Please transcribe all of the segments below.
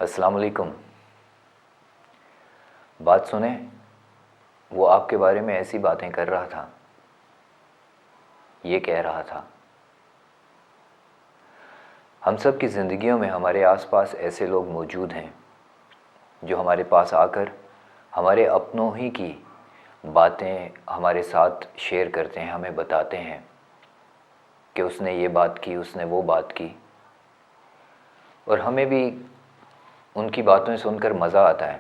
السلام علیکم۔ بات سنیں، وہ آپ کے بارے میں ایسی باتیں کر رہا تھا، یہ کہہ رہا تھا۔ ہم سب کی زندگیوں میں ہمارے آس پاس ایسے لوگ موجود ہیں جو ہمارے پاس آ کر ہمارے اپنوں ہی کی باتیں ہمارے ساتھ شیئر کرتے ہیں، ہمیں بتاتے ہیں کہ اس نے یہ بات کی، اس نے وہ بات کی، اور ہمیں بھی ان کی باتیں سن کر مزہ آتا ہے،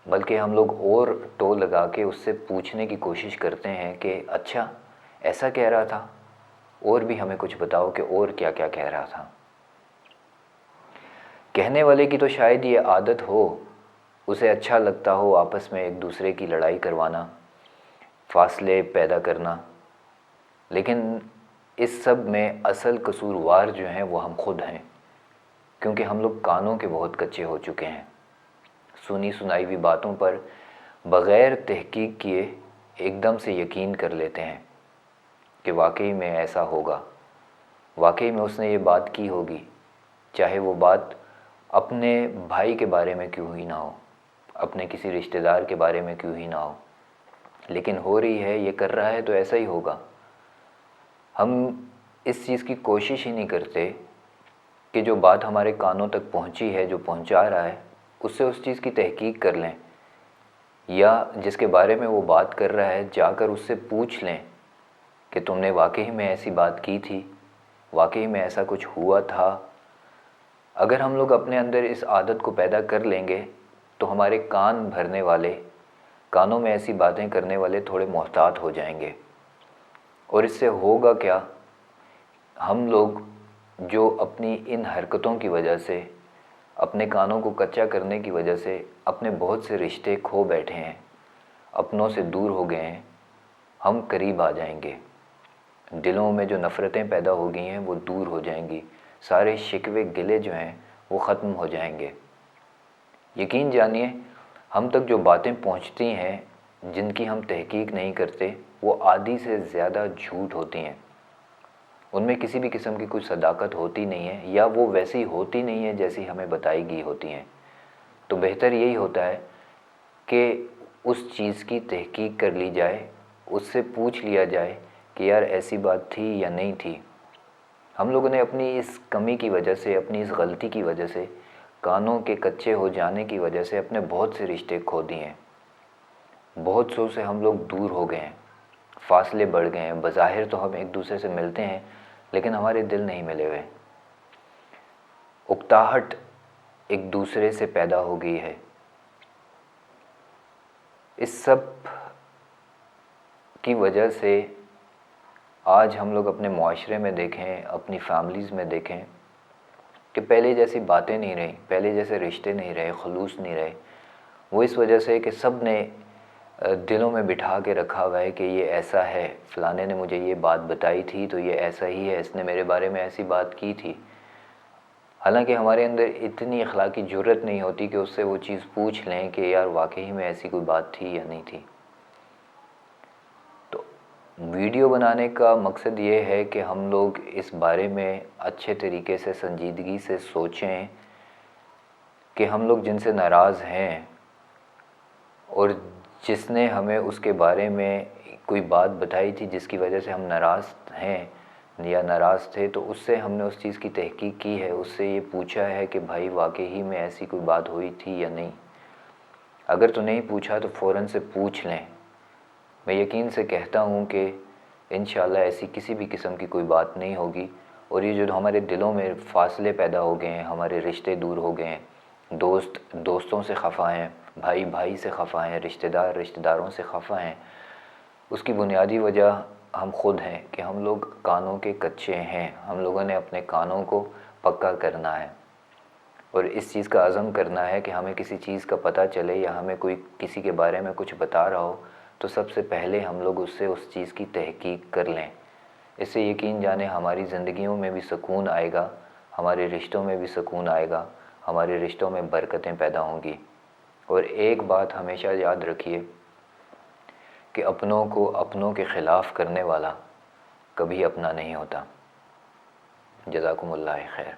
بلکہ ہم لوگ اور ٹو لگا کے اس سے پوچھنے کی کوشش کرتے ہیں کہ اچھا ایسا کہہ رہا تھا، اور بھی ہمیں کچھ بتاؤ کہ اور کیا کیا کہہ رہا تھا۔ کہنے والے کی تو شاید یہ عادت ہو، اسے اچھا لگتا ہو آپس میں ایک دوسرے کی لڑائی کروانا، فاصلے پیدا کرنا، لیکن اس سب میں اصل قصوروار جو ہیں وہ ہم خود ہیں، کیونکہ ہم لوگ کانوں کے بہت کچے ہو چکے ہیں۔ سنی سنائی ہوئی باتوں پر بغیر تحقیق کیے ایک دم سے یقین کر لیتے ہیں کہ واقعی میں ایسا ہوگا، واقعی میں اس نے یہ بات کی ہوگی، چاہے وہ بات اپنے بھائی کے بارے میں کیوں ہی نہ ہو، اپنے کسی رشتہ دار کے بارے میں کیوں ہی نہ ہو، لیکن ہو رہی ہے، یہ کر رہا ہے تو ایسا ہی ہوگا۔ ہم اس چیز کی کوشش ہی نہیں کرتے کہ جو بات ہمارے کانوں تک پہنچی ہے، جو پہنچا رہا ہے، اس سے اس چیز کی تحقیق کر لیں، یا جس کے بارے میں وہ بات کر رہا ہے جا کر اس سے پوچھ لیں کہ تم نے واقعی میں ایسی بات کی تھی، واقعی میں ایسا کچھ ہوا تھا۔ اگر ہم لوگ اپنے اندر اس عادت کو پیدا کر لیں گے تو ہمارے کان بھرنے والے، کانوں میں ایسی باتیں کرنے والے تھوڑے محتاط ہو جائیں گے، اور اس سے ہوگا کیا، ہم لوگ جو اپنی ان حرکتوں کی وجہ سے، اپنے کانوں کو کچا کرنے کی وجہ سے اپنے بہت سے رشتے کھو بیٹھے ہیں، اپنوں سے دور ہو گئے ہیں، ہم قریب آ جائیں گے۔ دلوں میں جو نفرتیں پیدا ہو گئی ہیں وہ دور ہو جائیں گی، سارے شکوے گلے جو ہیں وہ ختم ہو جائیں گے۔ یقین جانیے، ہم تک جو باتیں پہنچتی ہیں جن کی ہم تحقیق نہیں کرتے، وہ آدھی سے زیادہ جھوٹ ہوتی ہیں، ان میں کسی بھی قسم کی کوئی صداقت ہوتی نہیں ہے، یا وہ ویسی ہوتی نہیں ہے جیسی ہمیں بتائی گئی ہوتی ہیں۔ تو بہتر یہی ہوتا ہے کہ اس چیز کی تحقیق کر لی جائے، اس سے پوچھ لیا جائے کہ یار ایسی بات تھی یا نہیں تھی۔ ہم لوگوں نے اپنی اس کمی کی وجہ سے، اپنی اس غلطی کی وجہ سے، کانوں کے کچے ہو جانے کی وجہ سے اپنے بہت سے رشتے کھو دیے ہیں، بہت سو سے ہم لوگ دور ہو گئے ہیں، فاصلے بڑھ گئے ہیں۔ بظاہر تو ہم ایک دوسرے سے ملتے ہیں لیکن ہمارے دل نہیں ملے ہوئے، اکتاہٹ ایک دوسرے سے پیدا ہو گئی ہے۔ اس سب کی وجہ سے آج ہم لوگ اپنے معاشرے میں دیکھیں، اپنی فیملیز میں دیکھیں کہ پہلے جیسی باتیں نہیں رہیں، پہلے جیسے رشتے نہیں رہے، خلوص نہیں رہے۔ وہ اس وجہ سے کہ سب نے دلوں میں بٹھا کے رکھا ہوا ہے کہ یہ ایسا ہے، فلانے نے مجھے یہ بات بتائی تھی تو یہ ایسا ہی ہے، اس نے میرے بارے میں ایسی بات کی تھی۔ حالانکہ ہمارے اندر اتنی اخلاقی جرت نہیں ہوتی کہ اس سے وہ چیز پوچھ لیں کہ یار واقعی میں ایسی کوئی بات تھی یا نہیں تھی۔ تو ویڈیو بنانے کا مقصد یہ ہے کہ ہم لوگ اس بارے میں اچھے طریقے سے، سنجیدگی سے سوچیں کہ ہم لوگ جن سے ناراض ہیں، اور جس نے ہمیں اس کے بارے میں کوئی بات بتائی تھی جس کی وجہ سے ہم ناراض ہیں یا ناراض تھے، تو اس سے ہم نے اس چیز کی تحقیق کی ہے، اس سے یہ پوچھا ہے کہ بھائی واقعی میں ایسی کوئی بات ہوئی تھی یا نہیں۔ اگر تو نہیں پوچھا تو فوراً سے پوچھ لیں۔ میں یقین سے کہتا ہوں کہ انشاءاللہ ایسی کسی بھی قسم کی کوئی بات نہیں ہوگی، اور یہ جو ہمارے دلوں میں فاصلے پیدا ہو گئے ہیں، ہمارے رشتے دور ہو گئے ہیں، دوست دوستوں سے خفا ہیں، بھائی بھائی سے خفا ہیں، رشتہ دار رشتہ داروں سے خفا ہیں، اس کی بنیادی وجہ ہم خود ہیں کہ ہم لوگ کانوں کے کچے ہیں۔ ہم لوگوں نے اپنے کانوں کو پکا کرنا ہے، اور اس چیز کا عزم کرنا ہے کہ ہمیں کسی چیز کا پتہ چلے یا ہمیں کوئی کسی کے بارے میں کچھ بتا رہا ہو تو سب سے پہلے ہم لوگ اس سے اس چیز کی تحقیق کر لیں۔ اس سے یقین جانیں ہماری زندگیوں میں بھی سکون آئے گا، ہمارے رشتوں میں بھی سکون آئے گا، ہمارے رشتوں میں برکتیں پیدا ہوں گی۔ اور ایک بات ہمیشہ یاد رکھیے کہ اپنوں کو اپنوں کے خلاف کرنے والا کبھی اپنا نہیں ہوتا۔ جزاکم اللہ خیر۔